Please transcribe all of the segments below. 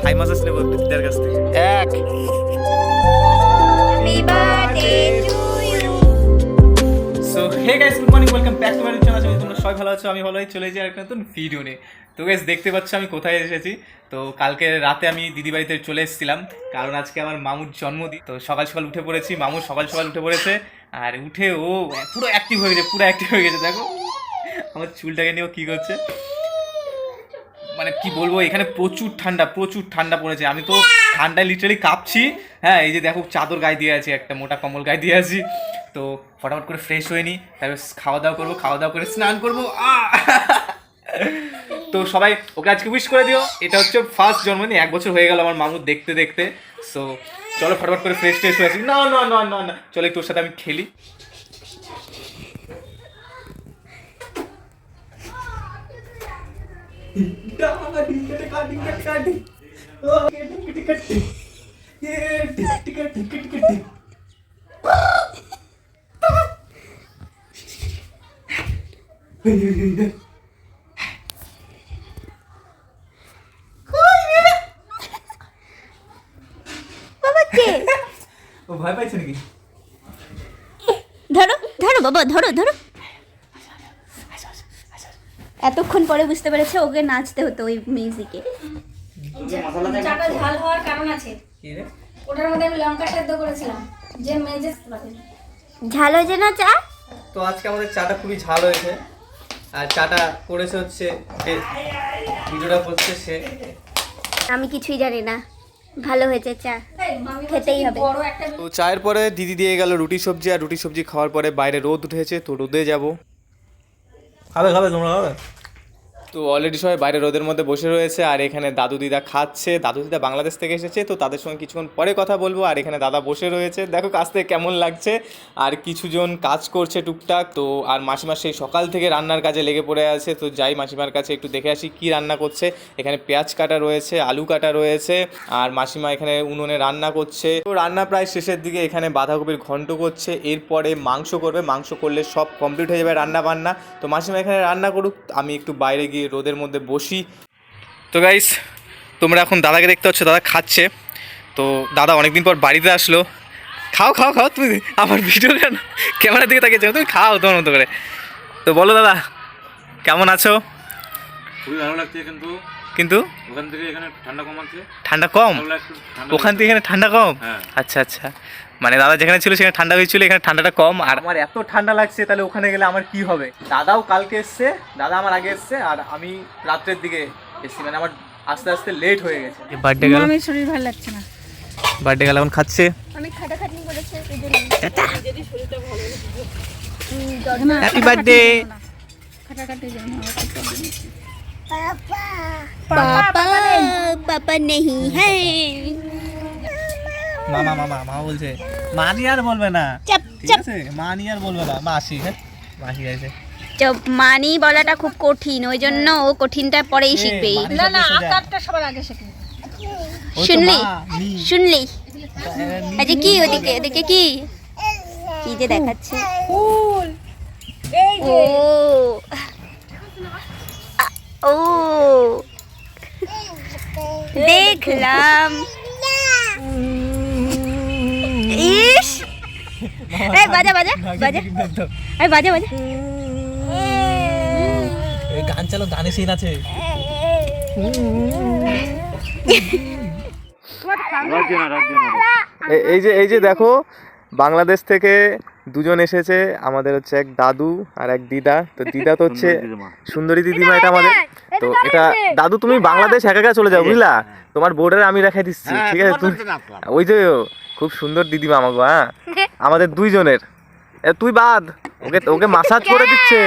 থাই massage নেবো একটু দিদার কাছ থেকে। এক so hey guys, good morning, welcome back to my channel. আশা করি তোমরা সবাই ভালো আছো, আমি ভালো আছি। চলে যাই আরেকটা নতুন ভিডিও নিয়ে। তো গাইস দেখতে পাচ্ছ আমি কোথায় এসেছি। তো কালকে রাতে আমি দিদি বাড়িতে চলে এসেছিলাম, কারণ আজকে আমার মামুর জন্মদিন। তো সকাল সকাল উঠে পড়েছি, মামু সকাল সকাল উঠে পড়েছে, আর উঠে ও পুরো অ্যাক্টিভ হয়ে গেছে, পুরো অ্যাক্টিভ হয়ে গেছে। দেখো আমার চুলটাকে নিয়েও কী করছে, মানে কি বলবো, এখানে প্রচুর ঠান্ডা পড়েছে। আমি তো ঠান্ডায় লিটারালি কাঁপছি। হ্যাঁ, এই যে দেখো চাদর গায়ে দিয়ে আছি, একটা মোটা কম্বল গায়ে দিয়ে আছি। তো ফটাফট করে ফ্রেশ হয়ে নিই, তারপর খাওয়া দাওয়া করবো, খাওয়া দাওয়া করে স্নান করবো। তো সবাই ওকে আজকে উইশ করে দিও। এটা হচ্ছে ফার্স্ট জন্মদিন, 1 বছর হয়ে গেল আমার মামু দেখতে দেখতে। সো চলো ফটাফট করে ফ্রেশ হয়ে আসি। না না না না না, চলো একটু ওর সাথে আমি খেলি। ও ভয় পাইছে নাকি? ধরো ধরো বাবা, ধরো ধরো। এতক্ষণ পরে বুঝতে পেরেছে ওকে নাচতে হতো ওই মিউজিকে। চাটা ঝাল হওয়ার কারণ আছে। ওটার মধ্যে আমি লঙ্কা সেদ্ধ করেছিলাম, যে মেজে ঝাল হয়েছে না চা? তো আজকে আমাদের চাটা খুবই ঝাল হয়েছে, আর চাটা করেছে হচ্ছে ভিডিওটা করছে সে। আমি কিছুই জানি না, ভালো হয়েছে চা, খেতেই হবে। বড় একটা তো চায়ের পরে দিদি দিয়ে গেল রুটি সবজি, আর রুটি সবজি খাওয়ার পরে বাইরে রোদ উঠেছে, তো রোদে যাব। খাবে তোমরা খাবে? তো অলরেডি সবাই বাইরে রোদের মধ্যে বসে রয়েছে, আর এখানে দাদু দিদা খাচ্ছে। দাদু দিদা বাংলাদেশ থেকে এসেছে, তো তাদের সঙ্গে কিছুক্ষণ পরে কথা বলবো। আর এখানে দাদা বসে রয়েছে, দেখো কাছ থেকে কেমন লাগছে। আর কিছুজন কাজ করছে টুকটাক। তো আর মাসিমা সেই সকাল থেকে রান্নার কাজে লেগে পড়ে আছে। তো যাই মাসিমার কাছে একটু দেখে আসি কি রান্না করছে। এখানে পেঁয়াজ কাটা রয়েছে, আলু কাটা রয়েছে, আর মাসিমা এখানে উনুনে রান্না করছে। তো রান্না প্রায় শেষের দিকে, এখানে বাঁধাকপির ঘন্ট করছে, এরপরে মাংস করবে। মাংস করলে সব কমপ্লিট হয়ে যাবে রান্না বান্না। তো মাসিমা এখানে রান্না করুক, আমি একটু বাইরে গিয়ে রোদের মধ্যে বসি। তো গাইস, তোমরা এখন দাদাকে দেখতে পাচ্ছ, দাদা খাচ্ছে। তো দাদা অনেকদিন পর বাড়িতে আসলো। খাও খাও খাও, তুমি আমার ভিডিও কেন ক্যামেরার দিকে তাকিয়েছো? তুমি খাও তোমার মতো করে। তো বলো দাদা, কেমন আছো? খুবই ভালো লাগছে, কিন্তু ওখান থেকে এখানে ঠান্ডা কম আছে। ঠান্ডা কম? ওখান থেকে এখানে ঠান্ডা কম? হ্যাঁ। আচ্ছা আচ্ছা, মানে দাদা যেখানে ছিল সেখানে ঠান্ডা হয়েছিল, এখানে ঠান্ডাটা কম। আর আমার এত ঠান্ডা লাগছে, তাহলে ওখানে গেলে আমার কি হবে? দাদাও কালকে এসছে, দাদা আমার আগে এসছে, আর আমি রাত্রের দিকে এসছি, মানে আমার আস্তে আস্তে লেট হয়ে গেছে। বার্থডে গেল, আমার শরীর ভালো লাগছে না। বার্থডে গেল, এখন খাচ্ছে। অনেক খাটাখাটনি করেছে। Happy birthday. খাটাখাটি যেন পাপা নেই হ্যাঁ। মামা মামা মা বলছে, মানি আর বলবে না, চাপ ঠিক চাপ আছে? মানি আর বলবে না, মাসি। হ্যাঁ, মাসি আছে। চাপ। মানি বলাটা খুব কঠিন, ওই জন্য ও কঠিনটা পরেই শিখবে। না না, আকারটা সবার আগে শেখে। শুনলি শুনলি? আচ্ছা কি ওদিকে ওদিকে কি কি যে দেখাচ্ছে? ফুল এই ও ও দেখলাম। ইস, এই বাজা বাজা বাজা, এই বাজা বাজা। গান চালো, গানে সিন আছে। এই যে দেখো, বাংলাদেশ থেকে দুজন এসেছে আমাদের, হচ্ছে এক দাদু আর এক দিদা। তো দিদা তো হচ্ছে সুন্দরী দিদিমা, এটা আমাদের। তো এটা দাদু, তুমি বাংলাদেশ একা একা চলে যাও, বুঝলা? তোমার বোর্ডারে আমি রেখে দিচ্ছি, ঠিক আছে? তুমি ওই যে খুব সুন্দর দিদিমা আমাকে, হ্যাঁ আমাদের দুইজনের। তুই বাদ, ওকে ওকে মাসাজ করে দিচ্ছে,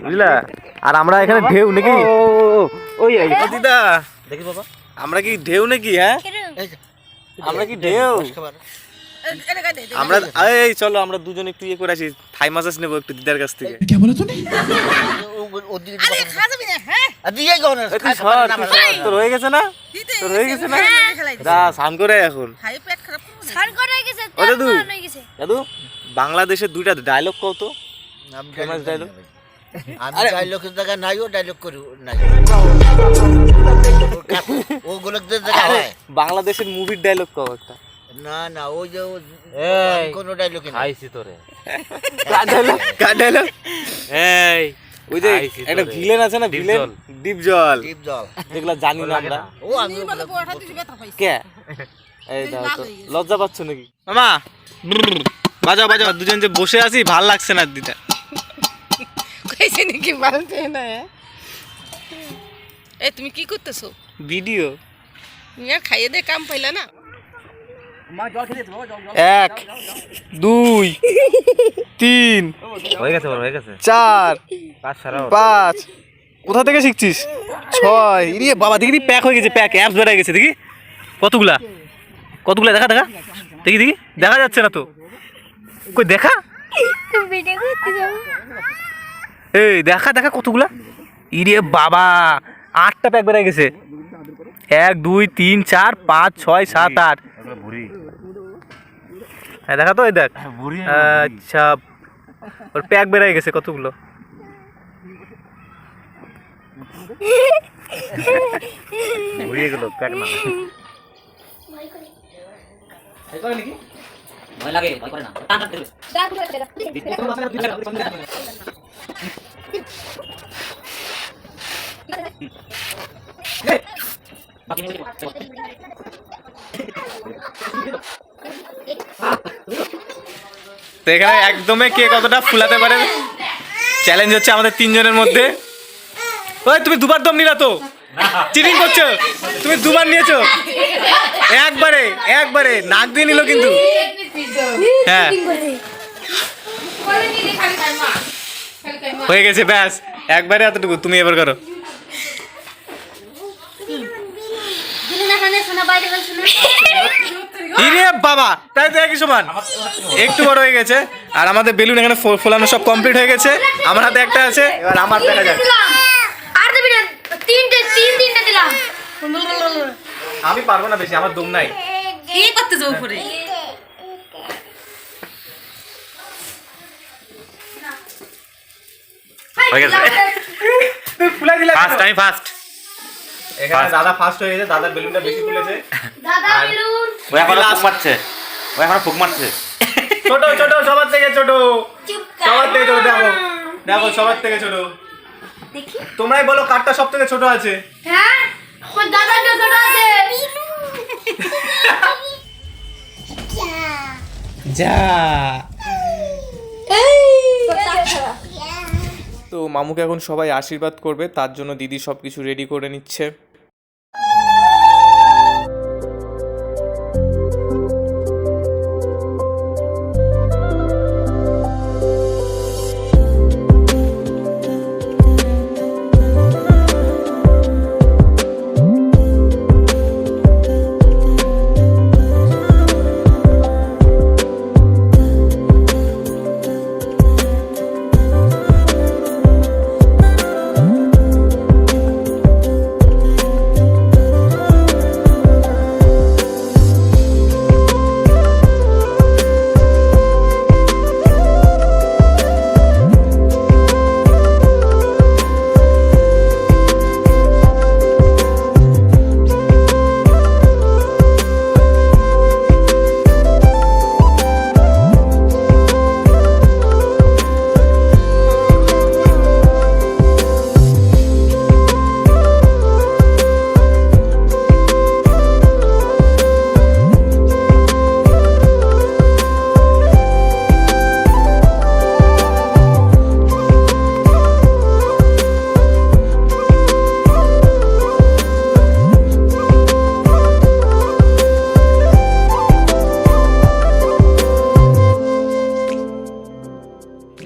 বুঝলা? আর আমরা এখানে ঢেউ নাকি? ওই দিদা দেখি বাবা, আমরা কি ঢেউ নাকি? হ্যাঁ আমরা কি ঢেউ? আমরা এই চলো, আমরা দুজন একটু ইয়ে করে আসি, থাই মাসাজ নেবো একটু দিদার কাছ থেকে। তোর হয়ে গেছে না? তোর হয়ে গেছে না? যা স্নান করে এখন। ও দাদু, দাদু বাংলাদেশের দুইটা ডায়লগ কও তো, ফেমাস ডায়লগ। আমি ডায়লগের জায়গা নাইও ডায়লগ করি নাই, ওগুলোর জায়গা হয়। বাংলাদেশের মুভির ডায়লগ কও একটা। না না ওই যে এই কোনো ডায়লগ না খাইছি তোরে কার ডায়লগ? এই ওই যে খাইছি একটা তোরে। ভিলেন আছে না, ডিপ ভিলেন, জল। ডিপ জল, টিপ জল যেগুলো জানি না আমরা। ও আমি কে এই দাও তো, লজ্জা পাচ্ছ নাকি মামা? বাজাও বাজাও, দুজন যে বসে আছি ভাল লাগছে না দিতে। কইছে নাকি বলতে না? এ তুমি কি করতেছো? ভিডিও। তুমি আর খাইয়ে দে কাম পাইলা না? 1 2 3 হয়ে গেছে হয়ে গেছে 4 কাজ সারা 5 কোথা থেকে শিখছিস? 6 ইরে বাবা, দেখি প্যাক হয়ে গেছে, প্যাক অ্যাপস বেড়ে গেছে। দেখি কতগুলা কতগুলা, দেখা দেখা দেখি দেখি, দেখা যাচ্ছে না তো, কই দেখা, ভিডিও করতে যাবো। এই দেখা দেখা কতগুলা, ইরে বাবা 8টা প্যাক বেড়ে গেছে। 1 2 3 4 5 6 7 8। ভুরি হ্যাঁ দেখা তো, এই দেখ। ভুরি আচ্ছা, ওর প্যাক বেড়ে গেছে কতগুলো। ভুরি এগুলো প্যাক না তো এখানে একদমই কে কতটা ফুলাতে পারে চ্যালেঞ্জ হচ্ছে আমাদের 3 জনের মধ্যে। ওই তুমি দুবার দম নিলা তো, চিটিং করছো। তুমি দুবার নিয়েছো, একবারে একবারে নাক দিয়ে নিল কিন্তু। হ্যাঁ হয়ে গেছে, ব্যাস একবারে এতটুকু। তুমি এবার করো। ইরে বাবা, তাই তো একই সমান, একটু বড় হয়ে গেছে। আর আমাদের বেলুন এখানে ফোলানো সব কমপ্লিট হয়ে গেছে। আমার হাতে একটা আছে, এবার আমার দেখা যাক। আর দেবি না, তিনটে দিলাম। আমি পারবো না বেশি, আমার দম নাই। কি করতে যাও উপরে? হয়ে গেছে তুই ফুলাই দিলা ফার্স্ট আমি ফার্স্ট এখানে দাদা ফার্স্ট হয়ে গেছে, দাদার বেলুনটা বেশি ফুলেছে। দাদা বেলুন ও এখন ফুক মারছে ও এখন ফুক মারছে ছোট ছোট সবার থেকে ছোট, চুপ সবার থেকে ছোট। দেখো দেখো, সবার থেকে ছোট। দেখি। তোমরাই বলো কারটা সব থেকে ছোট আছে। হ্যাঁ, ওর দাদার ছোট আছে। যা। তো মামুকে এখন সবাই আশীর্বাদ করবে, তার জন্য দিদি সব কিছু রেডি করে নিচ্ছে।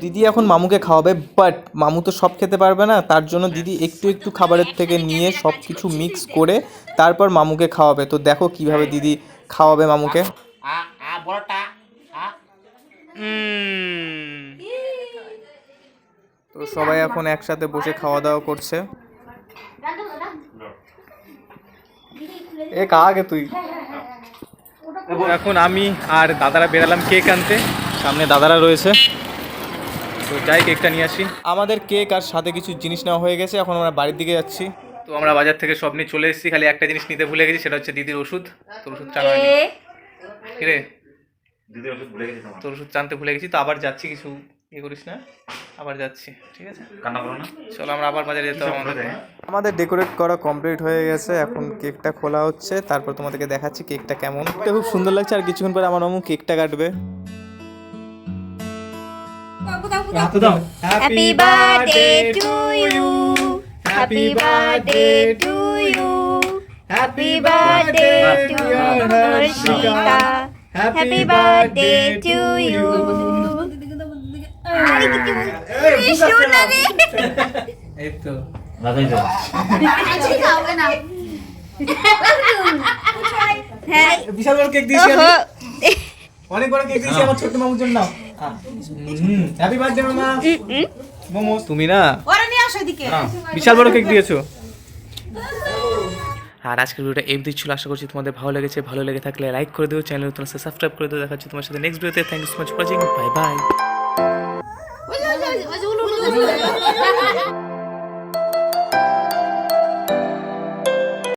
দিদি এখন মামুকে খাওয়াবে, বাট মামু তো সব খেতে পারবে না, তার জন্য দিদি একটু একটু খাবারের থেকে নিয়ে সব কিছু মিক্স করে তারপর মামুকে খাওয়াবে। তো দেখো কিভাবে দিদি খাওয়াবে মামুকে। তো সবাই এখন একসাথে বসে খাওয়া দাওয়া করছে। এ কাকে তুই? এখন আমি আর দাদারা বেরালাম কেক আনতে, সামনে দাদারা রয়েছে। তো যাই কেকটা নিয়ে আসি। আমাদের কেক আর সাথে কিছু জিনিস নেওয়া হয়ে গেছে, এখন আমরা বাড়ির দিকে যাচ্ছি। তো আমরা বাজার থেকে সব নিয়ে চলে এসেছি, খালি একটা জিনিস নিতে ভুলে গেছি, সেটা হচ্ছে দিদির ওষুধ। তোর ওষুধ টানা হয়নি। কি রে, দিদির ওষুধ ভুলে গেছি তোমার। তোর ওষুধ টানতে ভুলে গেছি, তো আবার যাচ্ছি, কিছু ইয়ে করিস না, আবার যাচ্ছি, ঠিক আছে? কান্না করো না। চলো আমরা আবার বাজারে যেতে হবে। আমাদের ডেকোরেট করা কমপ্লিট হয়ে গেছে, এখন কেকটা খোলা হচ্ছে, তারপর তোমাদেরকে দেখাচ্ছি কেকটা কেমন। এটা খুব সুন্দর লাগছে, আর কিছুক্ষণ পরে আমার মামু কেকটা কাটবে। Happy birthday to you, happy birthday to you, happy birthday to Harshita, happy birthday to you. আরে কি শোনা রে, এই তো লাগাই দাও। আজকে খাওয়াবে না হ্যাঁ বিশাল বড় কেক দিয়েছি আমি, ওহো অনেক বড় কেক দিয়েছি আমার ছোট মামুর জন্য। হ্যাপি বার্থডে মামা। মোমো তুমি না ওরা নিয়ে আসো এদিকে বিশাল বড় কেক দিয়েছো। আর আজকের ভিডিওটা এই ছিল, আশা করছি তোমাদের ভালো লেগেছে। ভালো লেগে থাকলে লাইক করে দিও, চ্যানেল নতুন আসলে সাবস্ক্রাইব করে দিও। দেখা হচ্ছে তোমার সাথে নেক্সট ভিডিওতে। Thank you so much for watching, bye by.